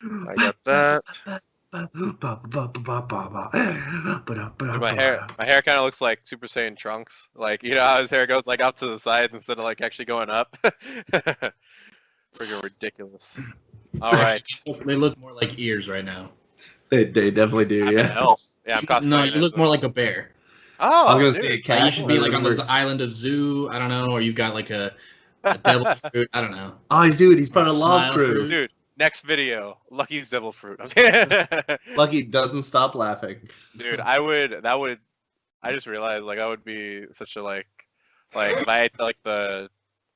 I got that. Dude, my hair kind of looks like Super Saiyan Trunks. Like, you know how his hair goes like up to the sides instead of like actually going up. Freaking ridiculous. All right, Actually, they look more like ears right now. They definitely do, I'm an yeah. elf. Yeah, I'm No, cosplaying you as look a. more like a bear. I was Oh, gonna dude, say a Like you cat, should cool. be but like it on this works. island of zoo. I don't know, or you got like a devil fruit. I don't know. Oh, he's Or a part of Law's smile crew. fruit. Dude, next video, Lucky's devil fruit. Lucky doesn't stop laughing. Dude, I just realized like I would be such a like if I ate like the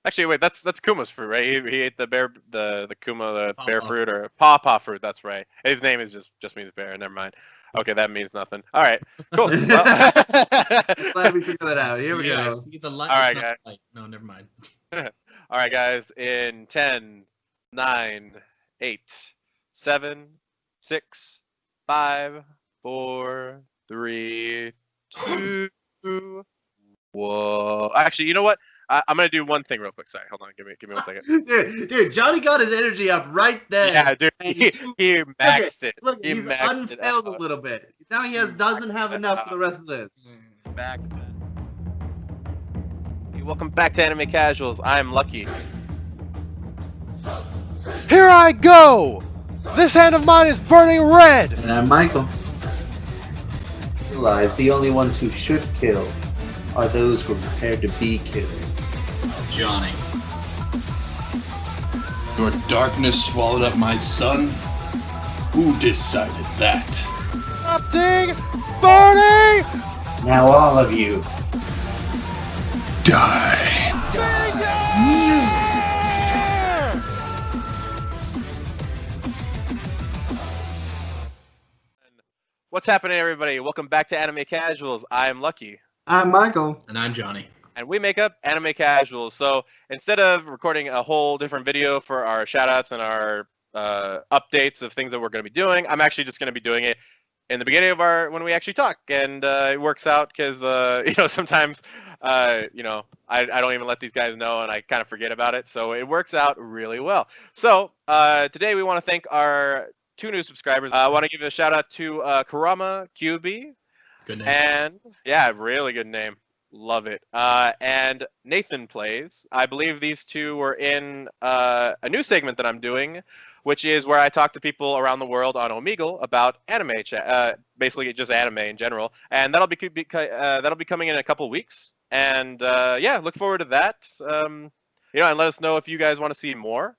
actually wait that's Kuma's fruit, right? He ate the bear the Kuma the bear Pawpaw fruit or pawpaw fruit. That's right. His name is just means bear. Never mind. Okay, that means nothing. All right, cool. Well, Glad we figured that out. Here we See, I go. see the light. all It's right, not guys. light. No, never mind. All right, guys. In 10, 9, 8, 7, 6, 5, 4, 3, 2. Whoa. Actually, you know what? I'm gonna do one thing real quick. Sorry, hold on. Give me 1 second. Dude, Johnny got his energy up right then. Yeah, dude. And He look maxed it. look, He he's maxed it unfailed a out. little bit. Now he He doesn't maxed have it enough for out. the rest of this. Maxed that. Hey, welcome back to Anime Casuals. I'm Lucky. Here I go! This hand of mine is burning red! And I'm Michael. Realize the only ones who should kill are those who are prepared to be killed. Johnny. Your darkness swallowed up my son? Who decided that? Erupting! Burning! Now all of you. Die. What's happening, everybody? Welcome back to Anime Casuals. I'm Lucky. I'm Michael. And I'm Johnny. And we make up Anime Casuals. So instead of recording a whole different video for our shoutouts and our updates of things that we're going to be doing, I'm actually just going to be doing it in the beginning of when we actually talk. And it works out because, sometimes, I don't even let these guys know and I kind of forget about it. So it works out really well. So today we want to thank our 2 new subscribers. I want to give a shout out to Karama QB. Good name. And yeah, really good name. Love it. And Nathan Plays. I believe these two were in a new segment that I'm doing, which is where I talk to people around the world on Omegle about anime, basically just anime in general. And that'll be coming in a couple weeks. And yeah, look forward to that. And let us know if you guys want to see more.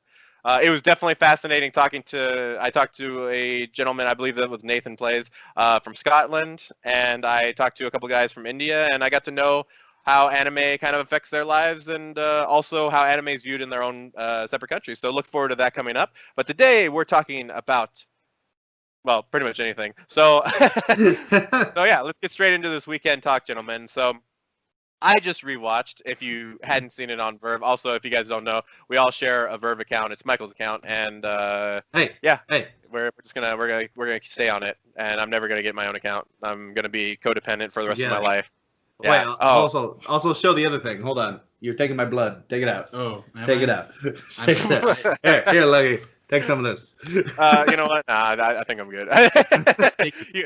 It was definitely fascinating I talked to a gentleman, I believe that was Nathan Plays, from Scotland, and I talked to a couple guys from India, and I got to know how anime kind of affects their lives and also how anime is viewed in their own separate countries. So look forward to that coming up. But today we're talking about, well, pretty much anything. So, so yeah, let's get straight into this weekend talk, gentlemen. So I just rewatched. If you hadn't seen it on Verve, also if you guys don't know, we all share a Verve account. It's Michael's account, and Hey, yeah, hey. we're gonna stay on it, and I'm never gonna get my own account. I'm gonna be codependent for the rest of my Yeah. life. Yeah. Wait, Oh. also show the other thing. Hold on. You're taking my blood. Take it out. Oh, am Take I? it out. I'm Take it out. Here, Lucky. Take some of this. You know what? Nah, I think I'm good. You-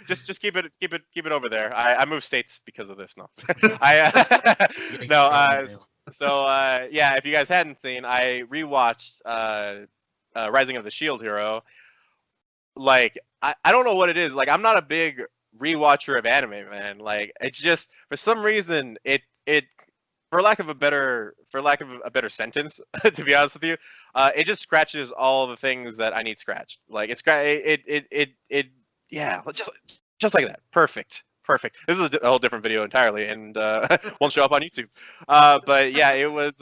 just keep it over there. I moved states because of this. No, no. So yeah, if you guys hadn't seen, I rewatched Rising of the Shield Hero. Like I don't know what it is. Like I'm not a big rewatcher of anime, man. Like it's just for some reason it for lack of a better sentence, to be honest with you, it just scratches all the things that I need scratched. Like it yeah, just like that. Perfect. Perfect. This is a whole different video entirely, and won't show up on YouTube. But yeah, it was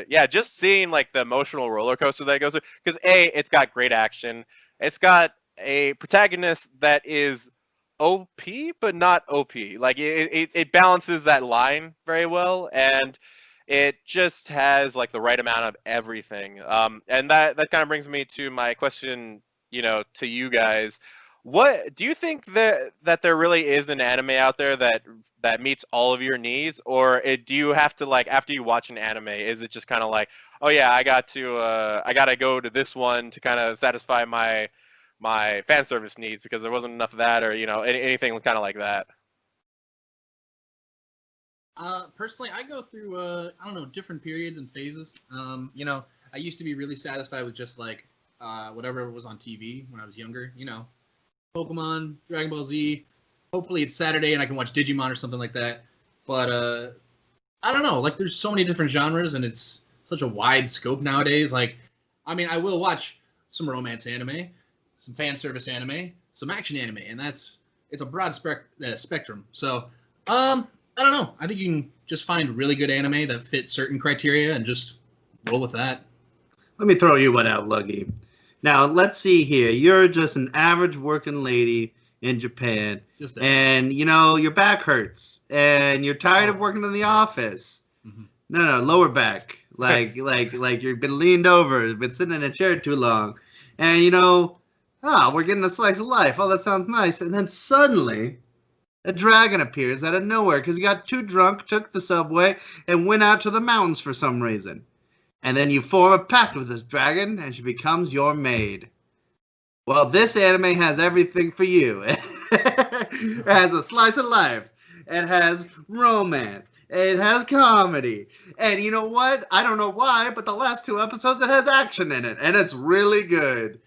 yeah, just seeing like the emotional roller coaster that it goes through. Because it's got great action. It's got a protagonist that is OP, but not OP. Like it balances that line very well, and it just has like the right amount of everything. And that kind of brings me to my question, to you guys. What do you think that there really is an anime out there that meets all of your needs, or do you have to like after you watch an anime, is it just kind of like, oh yeah, I gotta go to this one to kind of satisfy my fan service needs because there wasn't enough of that, or anything kind of like that. Personally, I go through I don't know, different periods and phases. I used to be really satisfied with just like whatever was on TV when I was younger. Pokemon, Dragon Ball Z. Hopefully it's Saturday and I can watch Digimon or something like that. But I don't know. Like there's so many different genres and it's such a wide scope nowadays. Like, I mean, I will watch some romance anime, some fan service anime, some action anime, and it's a broad spectrum. So, I don't know. I think you can just find really good anime that fit certain criteria and just roll with that. Let me throw you one out, Luggy. Now, let's see here. You're just an average working lady in Japan, Just that. and, your back hurts, and you're tired of working in the office. Mm-hmm. No, lower back. Like you've been leaned over, been sitting in a chair too long. And, we're getting a slice of life. Oh, that sounds nice. And then suddenly, a dragon appears out of nowhere because he got too drunk, took the subway, and went out to the mountains for some reason. And then you form a pact with this dragon, and she becomes your maid. Well, this anime has everything for you. It has a slice of life. It has romance. It has comedy. And you know what? I don't know why, but the last 2 episodes, it has action in it. And it's really good.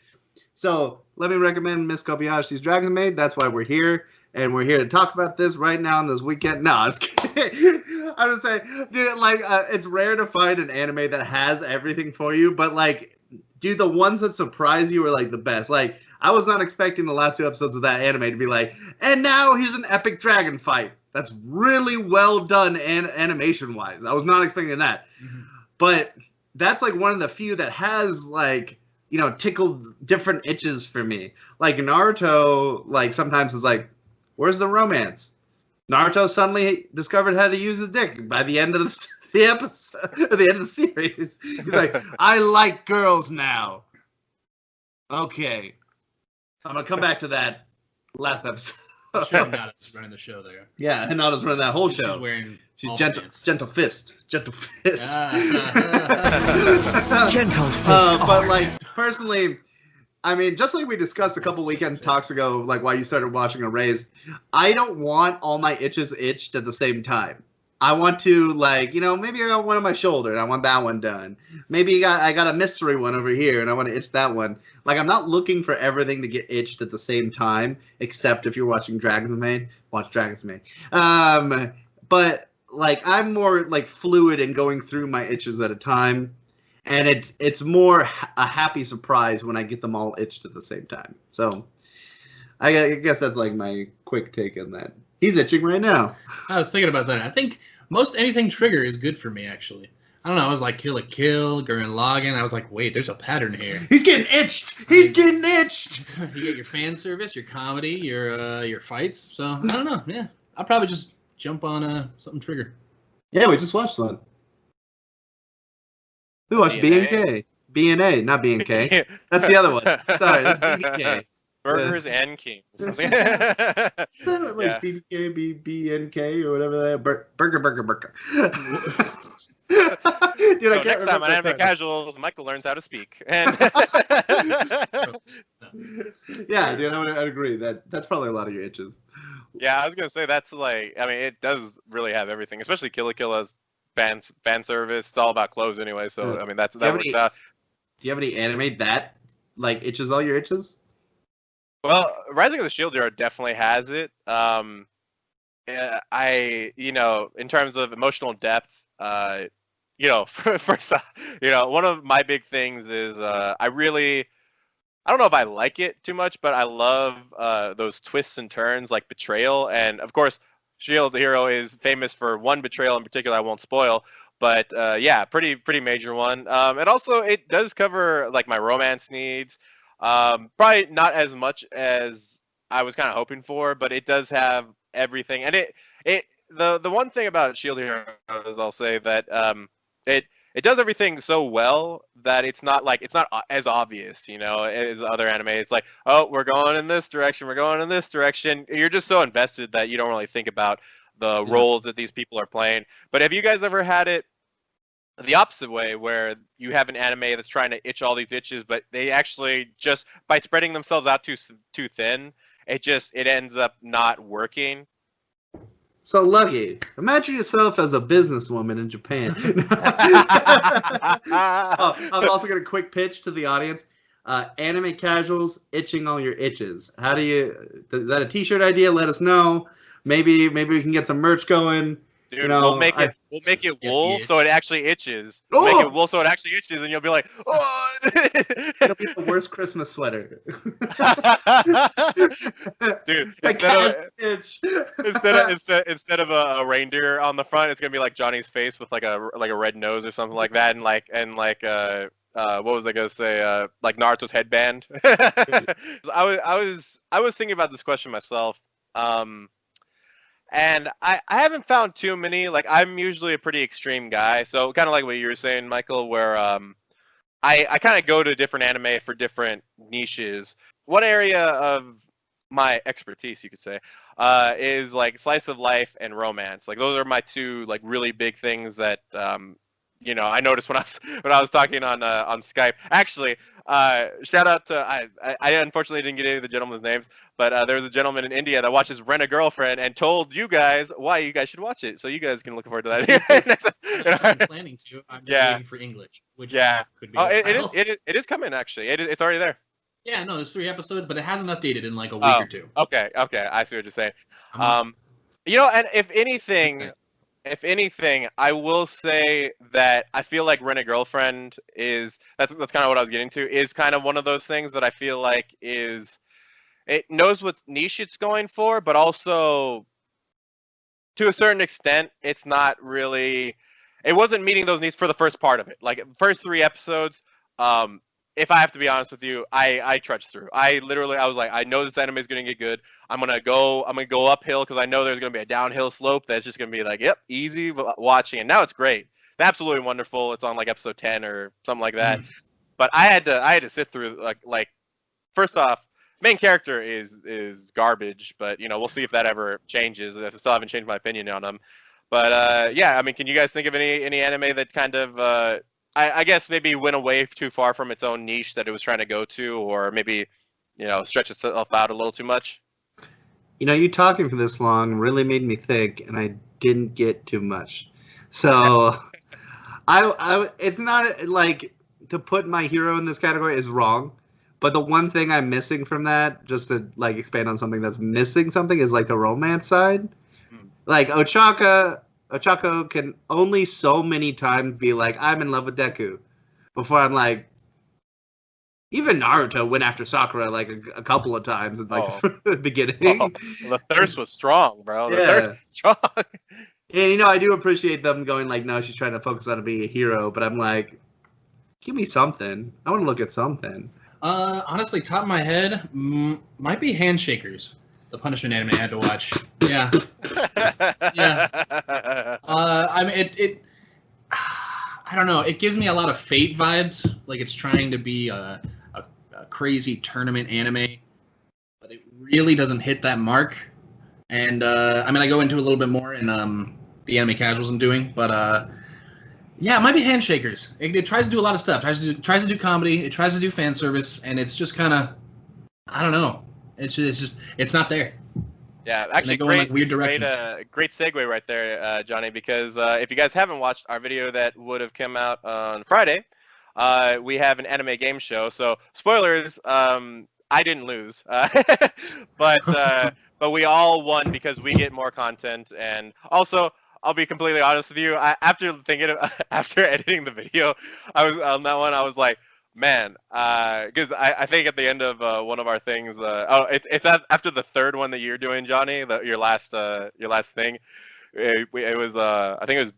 So let me recommend Miss Kobayashi's Dragon Maid. That's why we're here. And we're here to talk about this right now on this weekend. No, I'm just kidding. I'm just saying, dude, it's rare to find an anime that has everything for you, but, dude, the ones that surprise you are, the best. I was not expecting the last 2 episodes of that anime to be and now here's an epic dragon fight. That's really well done animation-wise. I was not expecting that. Mm-hmm. But that's, one of the few that has, tickled different itches for me. Naruto, sometimes it's where's the romance? Naruto suddenly discovered how to use his dick by the end of the episode, or the end of the series. He's like, I like girls now. Okay. I'm going to come back to that last episode. Sure, Hinata's running the show there. Yeah, Hinata's running that whole show. She's gentle fist. Gentle fist. Gentle fist. But, personally, I mean, just like we discussed a couple weekend talks ago, why you started watching Erased, I don't want all my itches itched at the same time. I want to, maybe I got one on my shoulder and I want that one done. Maybe I got a mystery one over here and I want to itch that one. I'm not looking for everything to get itched at the same time, except if you're watching Dragon's Maid, watch Dragon's Maid. But, I'm more, fluid in going through my itches at a time. And it's more a happy surprise when I get them all itched at the same time. So I guess that's my quick take on that. He's itching right now. I was thinking about that. I think most anything trigger is good for me, actually. I don't know. I was Kill la Kill, Gurren Lagann. I was wait, there's a pattern here. He's getting itched. He's getting itched. You get your fan service, your comedy, your fights. So I don't know. Yeah, I'll probably just jump on something trigger. Yeah, we just watched one. We watched BNK. BNA, not BNK. That's the other one. Sorry, that's BBK. Burgers and Kings. BBK, BNK, or whatever that is. Burger. Dude, I can't next time on remember. Anime Casuals, Michael learns how to speak. And yeah, dude, I'd agree. That's probably a lot of your itches. Yeah, I was gonna say that's it does really have everything, especially Kill la Kill as fan service. It's all about clothes anyway, so Yeah. I mean that Do you have works any- out. Do you have any anime that itches all your itches? Well, Rising of the Shield Hero definitely has it. In terms of emotional depth, first off, one of my big things is I don't know if I like it too much, but I love those twists and turns like betrayal. And of course, Shield Hero is famous for one betrayal in particular I won't spoil. But yeah, pretty major one. And also it does cover my romance needs. Probably not as much as I was kind of hoping for, but it does have everything. And the one thing about Shield Hero is I'll say that it it does everything so well that it's not as obvious, as other anime. It's like, oh, we're going in this direction, we're going in this direction. You're just so invested that you don't really think about the roles that these people are playing. But have you guys ever had it the opposite way, where you have an anime that's trying to itch all these itches, but they actually just, by spreading themselves out too thin, it ends up not working? So, Lucky, imagine yourself as a businesswoman in Japan. Oh, I'm also going to quick pitch to the audience. Anime casuals, itching all your itches. Is that a t-shirt idea? Let us know. Maybe we can get some merch going. Dude, we'll make it wool so it actually itches. Oh! Make it wool so it actually itches, and you'll be like, oh! It'll be the worst Christmas sweater. Dude, Itch. instead of a reindeer on the front, it's gonna be like Johnny's face with like a red nose or something like that, and what was I gonna say? Like Naruto's headband. I was thinking about this question myself. And I haven't found too many. Like, I'm usually a pretty extreme guy, so kind of like what you were saying, Michael, where I kind of go to different anime for different niches. One area of my expertise, you could say, is like slice of life and romance. Like, those are my two like really big things that I noticed when I was talking on Skype. Actually, shout out to I unfortunately didn't get any of the gentlemen's names, but there was a gentleman in India that watches Rent a Girlfriend and told you guys why you guys should watch it. So you guys can look forward to that. I'm planning to. I'm waiting for English, which could be. It is coming actually. It's already there. Yeah, no, there's 3 episodes, but it hasn't updated in like a week or two. Okay, I see what you're saying. And if anything, I will say that I feel like Rent a Girlfriend that's kind of what I was getting to, is kind of one of those things that I feel like it knows what niche it's going for, but also to a certain extent, it wasn't meeting those needs for the first part of it. Like, first 3 episodes, if I have to be honest with you, I trudged through. I was like, I know this anime is gonna get good. I'm gonna go uphill because I know there's gonna be a downhill slope that's just gonna be like, yep, easy watching. And now it's great, it's absolutely wonderful. It's on like episode 10 or something like that. But I had to sit through like first off, main character is garbage, but we'll see if that ever changes. I still haven't changed my opinion on him. But yeah, I mean, can you guys think of any anime that kind of I guess maybe went away too far from its own niche that it was trying to go to, or maybe stretch itself out a little too much? You talking for this long really made me think, and I didn't get too much. So it's not like to put My Hero in this category is wrong, but the one thing I'm missing from that, just to like expand on something that's missing something, is like the romance side. Like Ochako can only so many times be like, I'm in love with Deku, before I'm like, even Naruto went after Sakura like a couple of times in like the beginning. The thirst was strong, bro. The thirst was strong. And I do appreciate them going like, no, she's trying to focus on being a hero, but I'm like, give me something. I want to look at something. Honestly, top of my head, might be Handshakers, the punishment anime I had to watch. Yeah. Yeah. I mean, I don't know. It gives me a lot of Fate vibes. Like, it's trying to be a crazy tournament anime, but it really doesn't hit that mark. And I mean, I go into a little bit more in the anime casuals I'm doing, but yeah, it might be Handshakers. It tries to do a lot of stuff. It tries to do comedy. It tries to do fan service, and it's just kind of, I don't know. It's not there. Yeah, actually, go in, like, weird directions. Great segue right there, Johnny, because if you guys haven't watched our video that would have come out on Friday, we have an anime game show. So, spoilers, I didn't lose, but we all won because we get more content. And also, I'll be completely honest with you, after editing the video, I was on that one. I was like, man, because I think at the end of one of our things, it's after the third one that you're doing, Johnny, your last thing. It was I think it was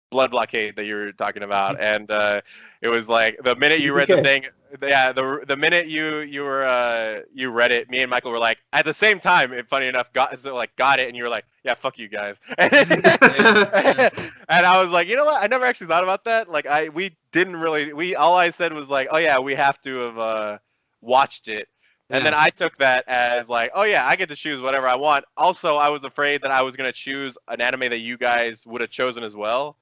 Blood Blockade that you were talking about, and it was like the minute you read the thing, yeah, the minute you read it, me and Michael were like at the same time. Funny enough, got it, and you were like, yeah, fuck you guys. And I was like, you know what? I never actually thought about that. Like we didn't really. All I said was like, oh yeah, we have to have watched it. And then Yeah. I took that as like, oh yeah, I get to choose whatever I want. Also, I was afraid that I was gonna choose an anime that you guys would have chosen as well.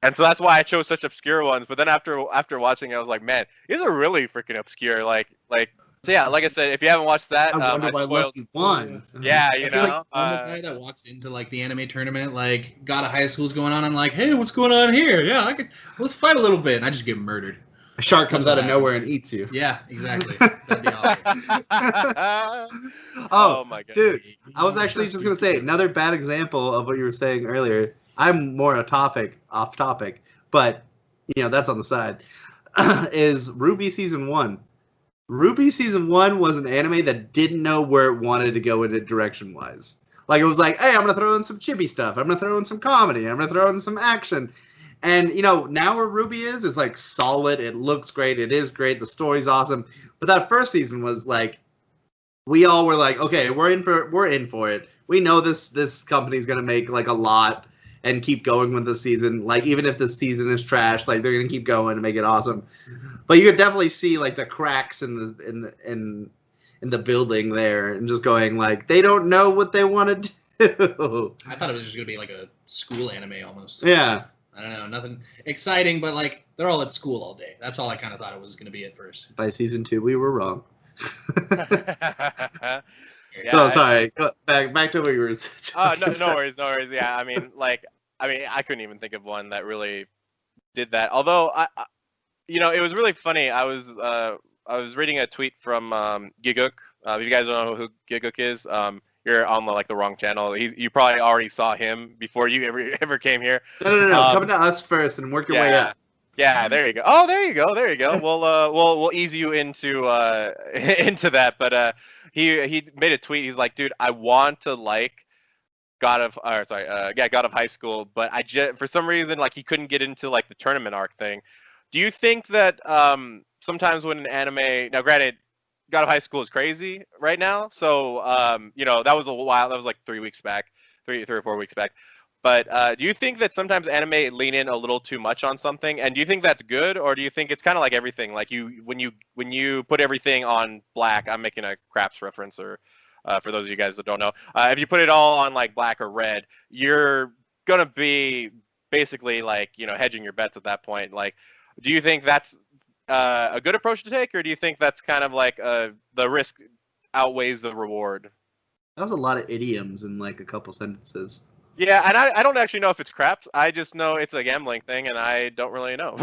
And so that's why I chose such obscure ones. But then after watching it, I was like, man, these are really freaking obscure. So yeah, like I said, if you haven't watched that, I wonder why spoiled. Lucky won. Yeah, I you feel like know. I'm the guy that walks into like the anime tournament, like got a high school's going on. I'm like, hey, what's going on here? Yeah, let's fight a little bit, and I just get murdered. A shark comes That's out of what nowhere and eats you. Yeah, exactly. That'd be awesome. Oh my god, dude, I was actually just gonna say another bad example of what you were saying earlier. I'm more off topic, but that's on the side. Is Ruby season 1? Ruby season 1 was an anime that didn't know where it wanted to go in it direction wise. Like it was like, hey, I'm gonna throw in some chibi stuff. I'm gonna throw in some comedy. I'm gonna throw in some action. And now where Ruby is like solid. It looks great. It is great. The story's awesome. But that first season was like, we all were like, okay, we're in for it. We know this company's gonna make like a lot and keep going with the season. Like even if the season is trash, like they're gonna keep going and make it awesome. But you could definitely see like the cracks in the building there, and just going like they don't know what they want to do. I thought it was just gonna be like a school anime almost. Yeah. I don't know, nothing exciting, but like they're all at school all day. That's all I kind of thought it was gonna be at first. By season 2, we were wrong. Yeah, So sorry. Back to what you were. Oh no worries. Yeah, I mean, I couldn't even think of one that really did that. Although it was really funny. I was reading a tweet from Giguk. If you guys don't know who Giguk is, you're on the wrong channel. You probably already saw him before you ever came here. No. Come to us first and work your way up. Yeah, there you go. Oh, there you go. We'll ease you into into that. But he made a tweet. He's like, dude, I want to like God of High School, but for some reason he couldn't get into the tournament arc thing. Do you think that sometimes when an anime, now granted, God of High School is crazy right now, so that was a while. That was like 3 weeks back, 3 or 4 weeks back. But do you think that sometimes anime lean in a little too much on something, and do you think that's good, or do you think it's kind of like everything? Like when you put everything on black, I'm making a Craps reference, or for those of you guys that don't know, if you put it all on black or red, you're gonna be basically hedging your bets at that point. Do you think that's a good approach to take, or do you think that's kind of the risk outweighs the reward? That was a lot of idioms in a couple sentences. Yeah, and I don't actually know if it's craps. I just know it's a gambling thing, and I don't really know.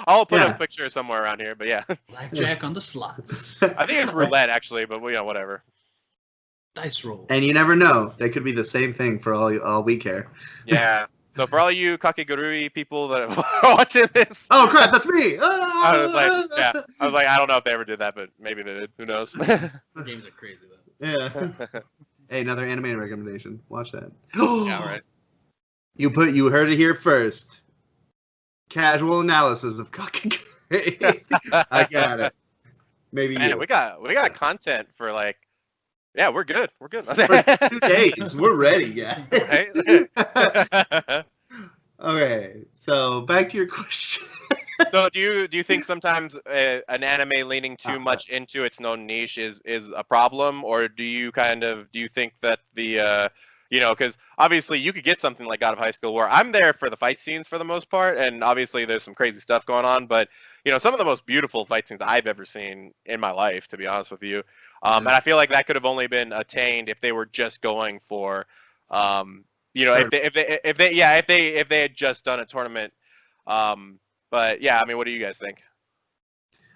I'll put a picture somewhere around here, but yeah. Blackjack on the slots. I think it's roulette, actually, but whatever. Dice roll. And you never know. They could be the same thing for all we care. Yeah. So for all you Kakegurui people that are watching this. Oh, crap, that's me! I was like, I don't know if they ever did that, but maybe they did. Who knows? Games are crazy, though. Yeah. Hey, another anime recommendation. Watch that. Yeah, right. You heard it here first. Casual analysis of Kakegurui. I got it. Maybe Man, you. we got content for yeah, we're good. We're good. For 2 days. We're ready, guys. Right? Okay, so back to your question. So do you think sometimes an anime leaning too much into its own niche is a problem, or do you think that the because obviously you could get something like God of High School where I'm there for the fight scenes for the most part, and obviously there's some crazy stuff going on, but some of the most beautiful fight scenes I've ever seen in my life, to be honest with you, and I feel like that could have only been attained if they were just going for if they had just done a tournament. But yeah, I mean, what do you guys think?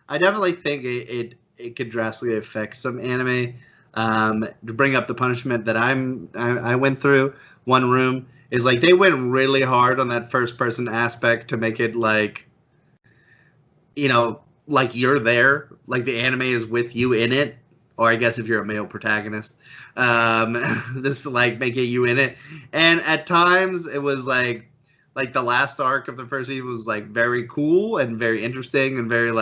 I definitely think it could drastically affect some anime. To bring up the punishment that I went through, One Room is they went really hard on that first person aspect to make it you're there, the anime is with you in it, or I guess if you're a male protagonist, this making you in it, and at times it was the last arc of the first season was very cool and very interesting and very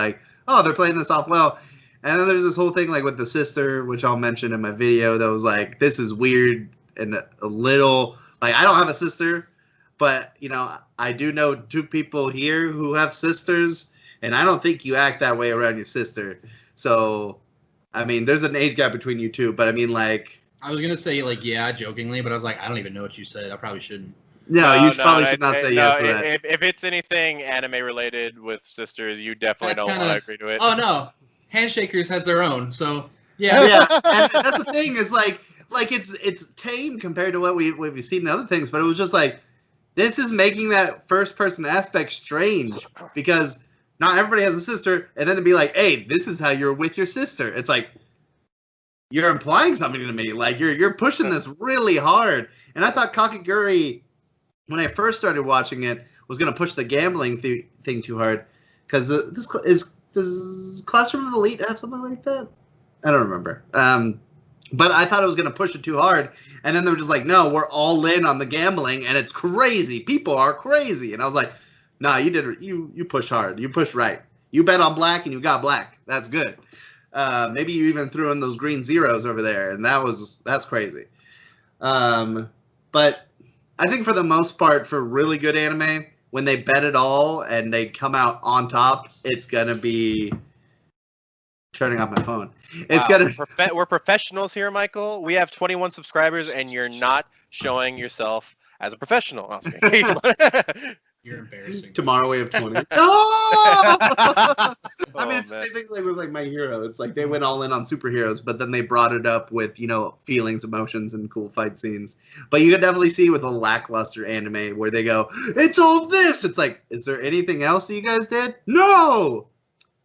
oh, they're playing this off well. And then there's this whole thing like with the sister, which I'll mention in my video, that was like, this is weird and a little like, I don't have a sister, but you know, I do know 2 people here who have sisters, and I don't think you act that way around your sister. So, I mean, there's an age gap between you two, but I mean, like, I was gonna say like yeah, jokingly, but I was like, I don't even know what you said. I probably shouldn't. no, you probably should not say yes to that. If it's anything anime related with sisters, you definitely That's don't kinda- want to agree to it. Oh no, Handshakers has their own. So yeah, Yeah, and that's the thing is like it's tame compared to what we've seen in other things, but it was just like this is making that first person aspect strange because not everybody has a sister, and then to be like, hey, this is how you're with your sister. It's like you're implying something to me, like you're pushing this really hard. And I thought Kakegurui, when I first started watching it, was gonna push the gambling thing too hard because does Classroom of Elite have something like that? I don't remember. But I thought it was going to push it too hard. And then they were just like, no, we're all in on the gambling, and it's crazy. People are crazy. And I was like, nah, you push hard. You push right. You bet on black, and you got black. That's good. Maybe you even threw in those green zeros over there, and that's crazy. But I think for the most part, for really good anime, when they bet it all and they come out on top, it's going to be... Turning off my phone. It's Wow. gonna. We're professionals here, Michael. We have 21 subscribers, and you're not showing yourself as a professional. Oh, you're embarrassing. Tomorrow we have 20. No! I mean, Oh, it's the man. same thing like with like My Hero. It's like they went all in on superheroes, but then they brought it up with feelings, emotions, and cool fight scenes. But you could definitely see with a lackluster anime where they go, "It's all this." It's like, is there anything else that you guys did? No.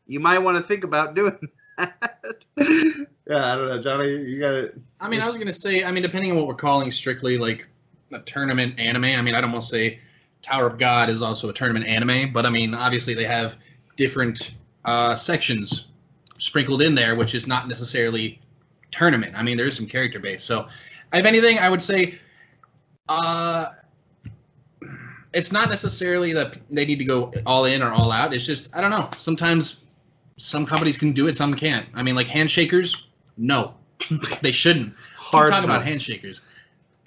You might want to think about doing that. Yeah, I don't know, Johnny. You got it. I mean, I was gonna say, depending on what we're calling strictly like a tournament anime. I'd almost say Tower of God is also a tournament anime, but obviously they have different sections sprinkled in there, which is not necessarily tournament. There is some character base. So, if anything, I would say, it's not necessarily that they need to go all in or all out. It's just I don't know. Sometimes some companies can do it, some can't. Like Handshakers, no, they shouldn't. Hard Keep talking no. about Handshakers.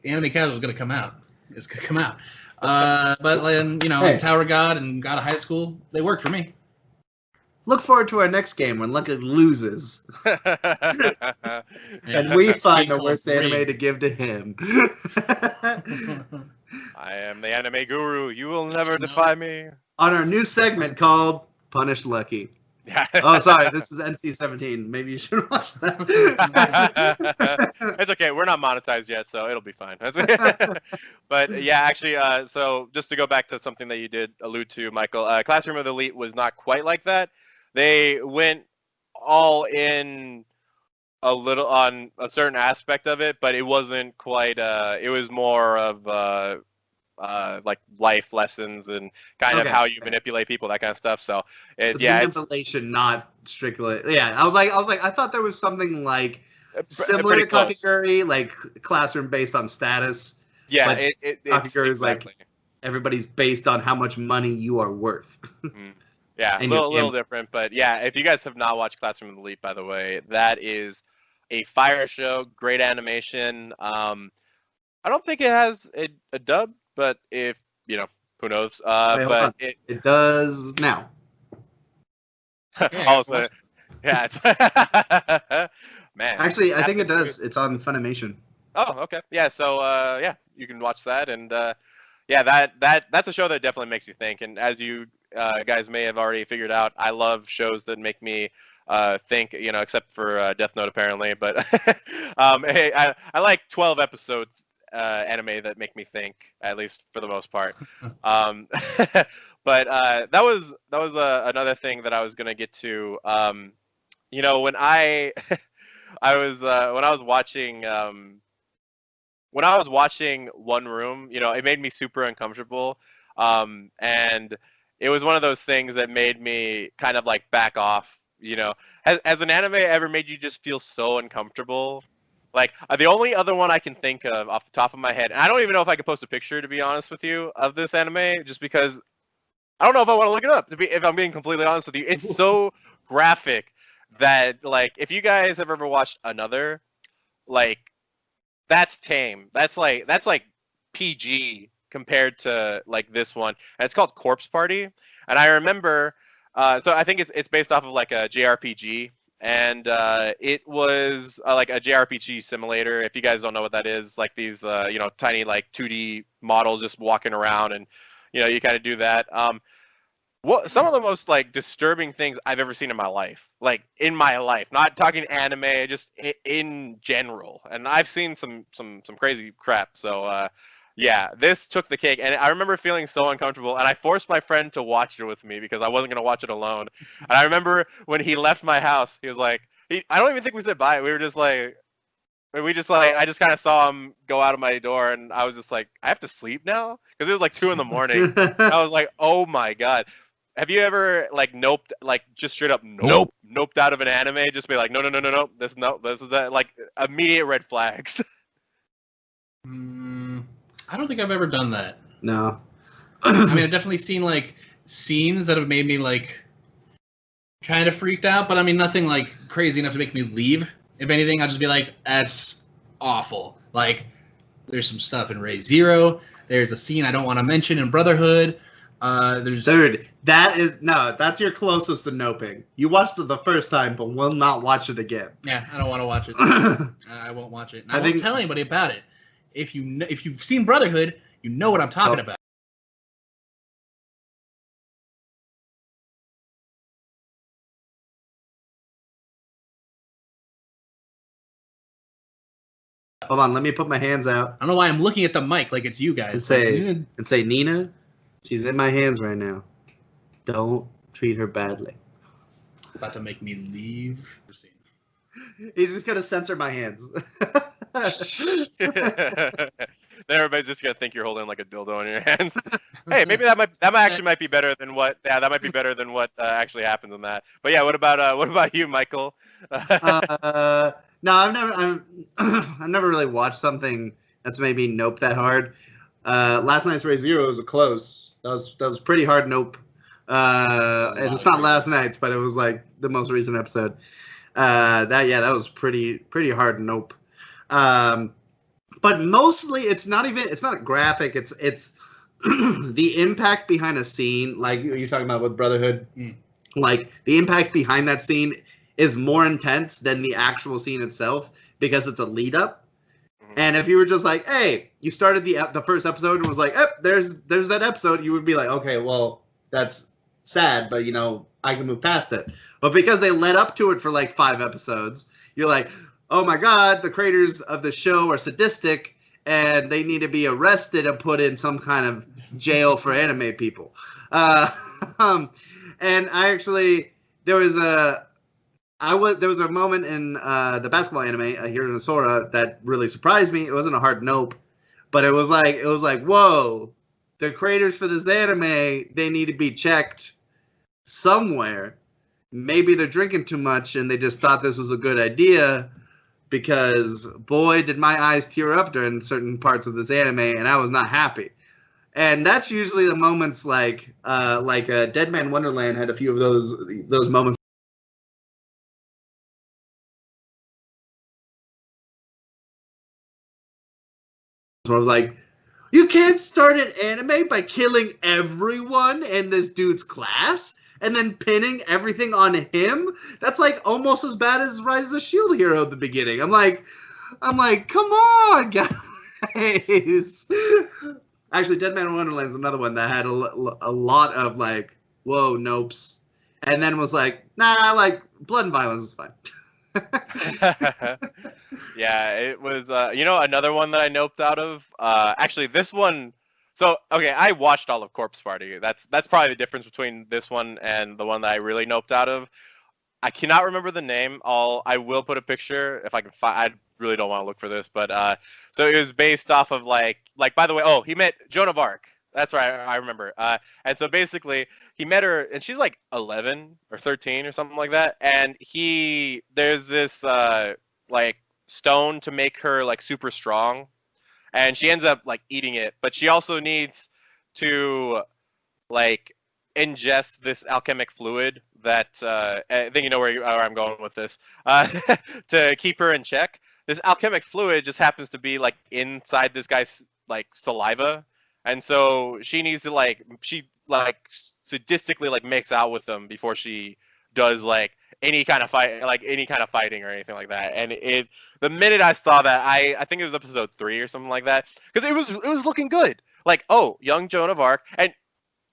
Anime Casual is going to come out. It's going to come out. But then, Hey. Tower of God and God of High School, they work for me. Look forward to our next game when Lucky loses, Yeah. and we find the Being worst called anime rigged. to give to him. I am the anime guru. You will never No. defy me. On our new segment called Punish Lucky. Yeah. Oh, sorry, this is NC-17. Maybe you should watch that. It's okay. We're not monetized yet, so it'll be fine. But yeah, actually, so just to go back to something that you did allude to, Michael, Classroom of the Elite was not quite like that. They went all in a little on a certain aspect of it, but it wasn't quite. It was more of like life lessons and kind of Okay. how you manipulate people, that kind of stuff. So It's yeah, it's manipulation, not strictly. Yeah, I was like, I thought there was something like similar pretty to close. Kakegurui, like classroom based on status. Yeah, but it's Kakegurui is like- exactly. Everybody's based on how much money you are worth. Yeah, a And little your different, but yeah, if you guys have not watched Classroom of the Elite, by the way, that is a fire show, great animation. I don't think it has a dub, but if who knows? Wait, hold But on. It does now. Yeah, also, yeah, it's man. Actually, I think it After- does. It's on Funimation. Oh, okay. Yeah, so yeah, you can watch that, and yeah, that's a show that definitely makes you think. And as you guys may have already figured out, I love shows that make me think. Except for Death Note apparently, but hey, I like 12 episodes anime that make me think, at least for the most part. But that was another thing that I was gonna get to. When I when I was watching. When I was watching One Room, it made me super uncomfortable. And it was one of those things that made me kind of like back off, Has an anime ever made you just feel so uncomfortable? Like, the only other one I can think of off the top of my head, and I don't even know if I could post a picture, to be honest with you, of this anime, just because I don't know if I want to look it up. If I'm being completely honest with you, it's so graphic that like if you guys have ever watched Another, like that's tame. That's like PG compared to like this one. And it's called Corpse Party. And I remember, so I think it's based off of like a JRPG, and it was like a JRPG simulator. If you guys don't know what that is, like these tiny like 2D models just walking around, and you kind of do that. What some of the most like disturbing things I've ever seen in my life, like in my life, not talking anime, just in general. And I've seen some crazy crap. So yeah, this took the cake, and I remember feeling so uncomfortable, and I forced my friend to watch it with me because I wasn't gonna watch it alone. And I remember when he left my house, he was like, I don't even think we said bye. We were just like. We just like I just kind of saw him go out of my door, and I was just like, I have to sleep now because it was like 2 in the morning. I was like, oh my god. Have you ever like noped, like just straight up noped out of an anime? Just be like, no, this is that, like immediate red flags. I don't think I've ever done that. No. I mean, I've definitely seen like scenes that have made me like kind of freaked out, but I mean, nothing like crazy enough to make me leave. If anything, I'll just be like, that's awful. Like, there's some stuff in Ray Zero. There's a scene I don't want to mention in Brotherhood. Dude, that's your closest to noping. You watched it the first time, but will not watch it again. Yeah, I don't want to watch it. I won't watch it. And I won't tell anybody about it. If you've seen Brotherhood, you know what I'm talking about. Hold on, let me put my hands out I don't know why I'm looking at the mic like it's you guys. and say, Nina, she's in my hands right now. Don't treat her badly. About to make me leave. He's just gonna censor my hands. Then everybody's just gonna think you're holding like a dildo in your hands. Hey, maybe that might be better than what. Yeah, that might be better than what actually happens in that. But yeah, what about you, Michael? No, I've never really watched something that's made me nope that hard. Last night's Ray Zero was a close. That was pretty hard nope. And it's not last night's, but it was like the most recent episode. That was pretty hard nope. But mostly it's not graphic. It's the impact behind a scene, like you're talking about with Brotherhood. Like the impact behind that scene is more intense than the actual scene itself because it's a lead up. And if you were just like, hey, you started the first episode and was like, there's that episode, you would be like, okay, well, that's sad, but I can move past it. But because they led up to it for like 5 episodes, you're like, oh my god, the creators of the show are sadistic and they need to be arrested and put in some kind of jail for anime people. And I actually there was a moment in the basketball anime Hiro no Sora that really surprised me. It wasn't a hard nope, but it was like whoa, the creators for this anime, they need to be checked somewhere. Maybe they're drinking too much and they just thought this was a good idea, because boy did my eyes tear up during certain parts of this anime and I was not happy. And that's usually the moments like Dead Man Wonderland had a few of those moments. Where I was like, you can't start an anime by killing everyone in this dude's class and then pinning everything on him. That's like almost as bad as Rise of the Shield Hero at the beginning. I'm like, come on, guys. Actually, Dead Man Wonderland is another one that had a lot of like, whoa, nopes, and then was like, nah, like blood and violence is fine. Yeah, it was. Another one that I noped out of. Actually, this one. So okay, I watched all of Corpse Party. That's probably the difference between this one and the one that I really noped out of. I cannot remember the name. I will put a picture if I can find. I really don't want to look for this, but so it was based off of like by the way, he met Joan of Arc. That's right, I remember. And so basically, he met her, and she's like 11 or 13 or something like that. And there's this like stone to make her like super strong, and she ends up like eating it. But she also needs to like ingests this alchemic fluid that I think you know where I'm going with this, to keep her in check. This alchemic fluid just happens to be like inside this guy's like saliva, and so she needs to sadistically like mix out with them before she does like any kind of fighting or anything like that. And the minute I saw that, I think it was episode 3 or something like that, because it was looking good. Like, oh, young Joan of Arc, and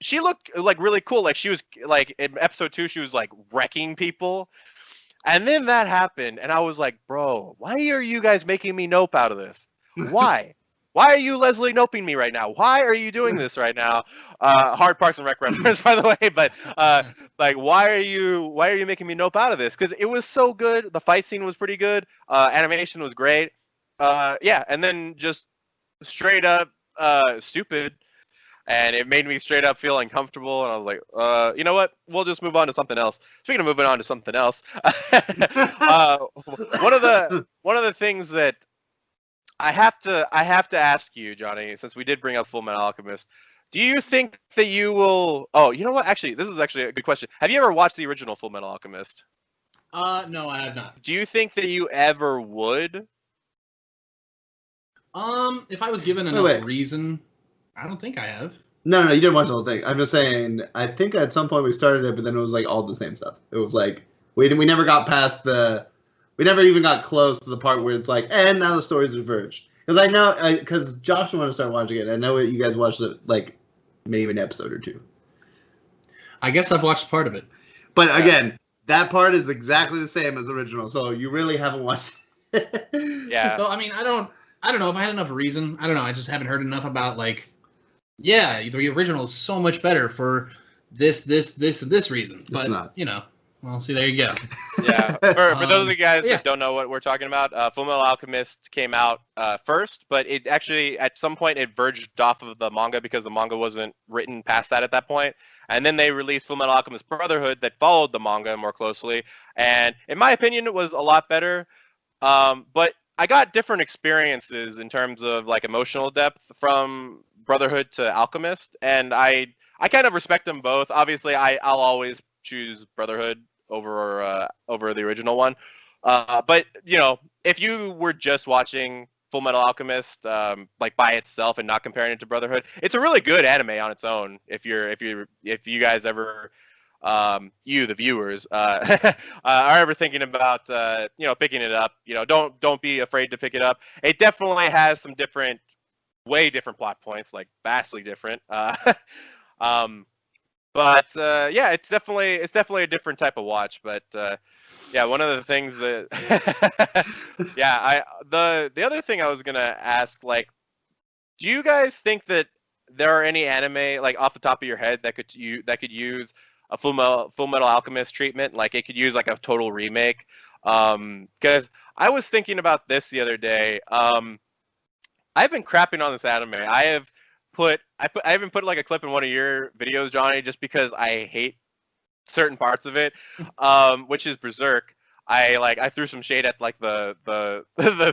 she looked like really cool. Like she was like in episode 2, she was like wrecking people. And then that happened, and I was like, bro, why are you guys making me nope out of this? Why? Why are you Leslie noping me right now? Why are you doing this right now? Hard Parks and Rec reference, by the way, but like, why are you making me nope out of this? Because it was so good. The fight scene was pretty good. Animation was great. Yeah, and then just straight up stupid. And it made me straight up feel uncomfortable, and I was like, you know what? We'll just move on to something else. Speaking of moving on to something else, one of the things that I have to ask you, Johnny, since we did bring up Full Metal Alchemist, do you think that you will? Oh, you know what? Actually, this is actually a good question. Have you ever watched the original Full Metal Alchemist? No, I have not. Do you think that you ever would? If I was given enough reason, I don't think I have. No, you didn't watch the whole thing. I'm just saying, I think at some point we started it, but then it was like all the same stuff. It was like, we never got past we never even got close to the part where it's like, and now the story's diverged. Because I know, because Josh wanted to start watching it. I know you guys watched it, like, maybe an episode or 2. I guess I've watched part of it. But again, that part is exactly the same as the original, so you really haven't watched it. Yeah. So, I mean, I don't know if I had enough reason. I don't know. I just haven't heard enough about, like, yeah, the original is so much better for this reason. But, it's not. You know, well, see, there you go. Yeah. For those of you guys that don't know what we're talking about, Full Metal Alchemist came out first, but it actually, at some point, it verged off of the manga because the manga wasn't written past that at that point. And then they released Full Metal Alchemist Brotherhood that followed the manga more closely. And in my opinion, it was a lot better. But I got different experiences in terms of like emotional depth from Brotherhood to Alchemist, and I kind of respect them both. Obviously, I'll always choose Brotherhood over the original one. But you know, if you were just watching Full Metal Alchemist like by itself and not comparing it to Brotherhood, it's a really good anime on its own. If you guys ever you, the viewers, are ever thinking about picking it up, don't be afraid to pick it up. It definitely has some way different plot points, like vastly different. But yeah, it's definitely a different type of watch. But yeah, one of the things that the other thing I was gonna ask, like, do you guys think that there are any anime, like off the top of your head, that could use a Full Metal Alchemist treatment? Like it could use like a total remake? Because I was thinking about this the other day. I've been crapping on this anime. I even put like a clip in one of your videos, Johnny, just because I hate certain parts of it, which is Berserk. I threw some shade at like the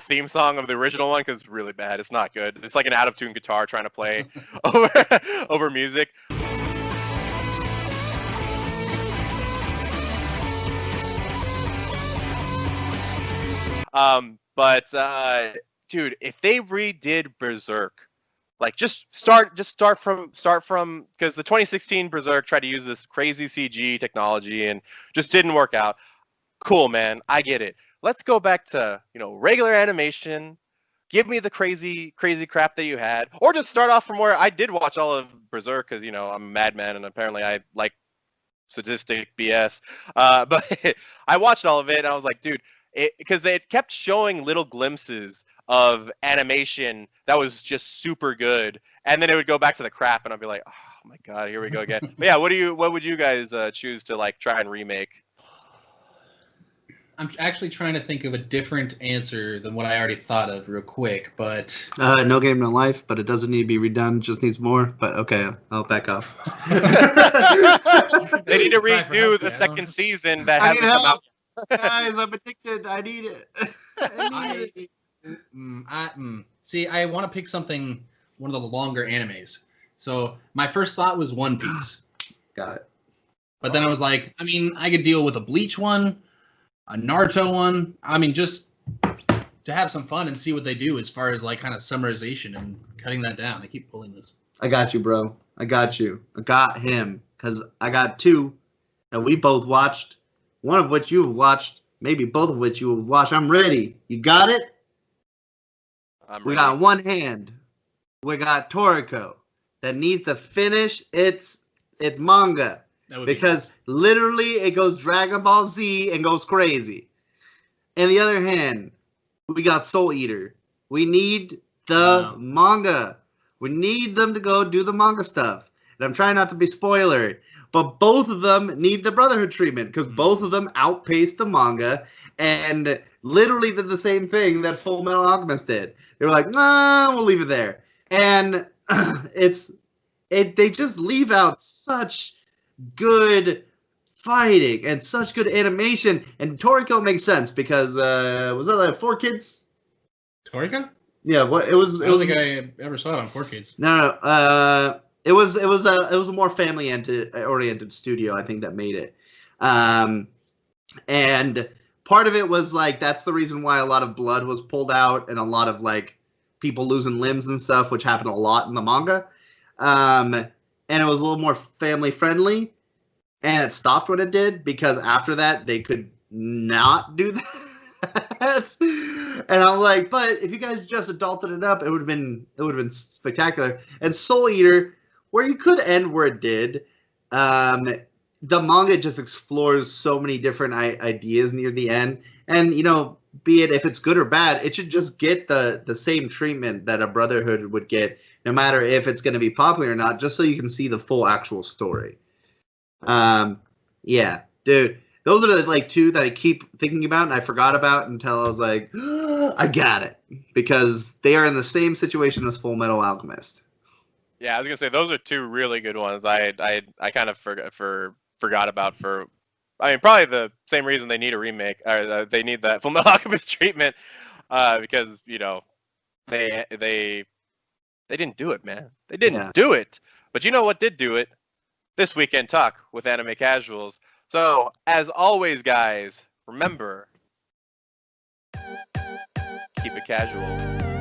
theme song of the original one because it's really bad. It's not good. It's like an out of tune guitar trying to play over music. Dude, if they redid Berserk, like just start from because the 2016 Berserk tried to use this crazy CG technology and just didn't work out. Cool, man, I get it. Let's go back to regular animation. Give me the crazy crap that you had, or just start off from where I did watch all of Berserk because I'm a madman and apparently I like sadistic BS. But I watched all of it and I was like, dude, because they kept showing little glimpses of animation that was just super good, and then it would go back to the crap, and I'd be like, oh my god, here we go again. But yeah, what would you guys choose to like try and remake? I'm actually trying to think of a different answer than what I already thought of real quick, but No Game No Life, but it doesn't need to be redone, just needs more. But okay, I'll back off. They need to redo the second season that hasn't come out. Guys, I'm addicted. I need it. See, I want to pick one of the longer animes. So my first thought was One Piece. Got it. But then I was like, I mean, I could deal with a Bleach one, a Naruto one. I mean, just to have some fun and see what they do as far as like kind of summarization and cutting that down. I keep pulling this. I got you, bro. I got you. I got him. Because I got two that we both watched. One of which you've watched. Maybe both of which you have watched. I'm ready. You got it? We got one hand. We got Toriko that needs to finish its manga. That would be Because literally it goes Dragon Ball Z and goes crazy. In the other hand, we got Soul Eater. We need the Wow. manga. We need them to go do the manga stuff. And I'm trying not to be spoiler, but both of them need the Brotherhood treatment because both of them outpaced the manga and literally did the same thing that Full Metal Alchemist did. They were like, nah, we'll leave it there. And they just leave out such good fighting and such good animation. And Toriko makes sense because was that like 4Kids? Toriko? Yeah, what it was. I don't think I ever saw it on 4Kids. No. It was a more family oriented studio, I think, that made it. And part of it was like that's the reason why a lot of blood was pulled out and a lot of like people losing limbs and stuff, which happened a lot in the manga. And it was a little more family friendly. And it stopped when it did because after that they could not do that. And I'm like, but if you guys just adulted it up, it would have been spectacular. And Soul Eater, where you could end where it did, the manga just explores so many different ideas near the end. And be it if it's good or bad, it should just get the same treatment that a Brotherhood would get, no matter if it's going to be popular or not, just so you can see the full actual story. Yeah, dude, those are the like two that I keep thinking about and I forgot about until I was like, I got it, because they are in the same situation as Full Metal Alchemist. Yeah, I was gonna say those are two really good ones. I kind of forgot about for. I mean, probably the same reason they need a remake, or they need that Full Metal Alchemist treatment, because they didn't do it, man. They didn't do it. But you know what did do it? This Weekend Talk with Anime Casuals. So, as always, guys, remember, keep it casual.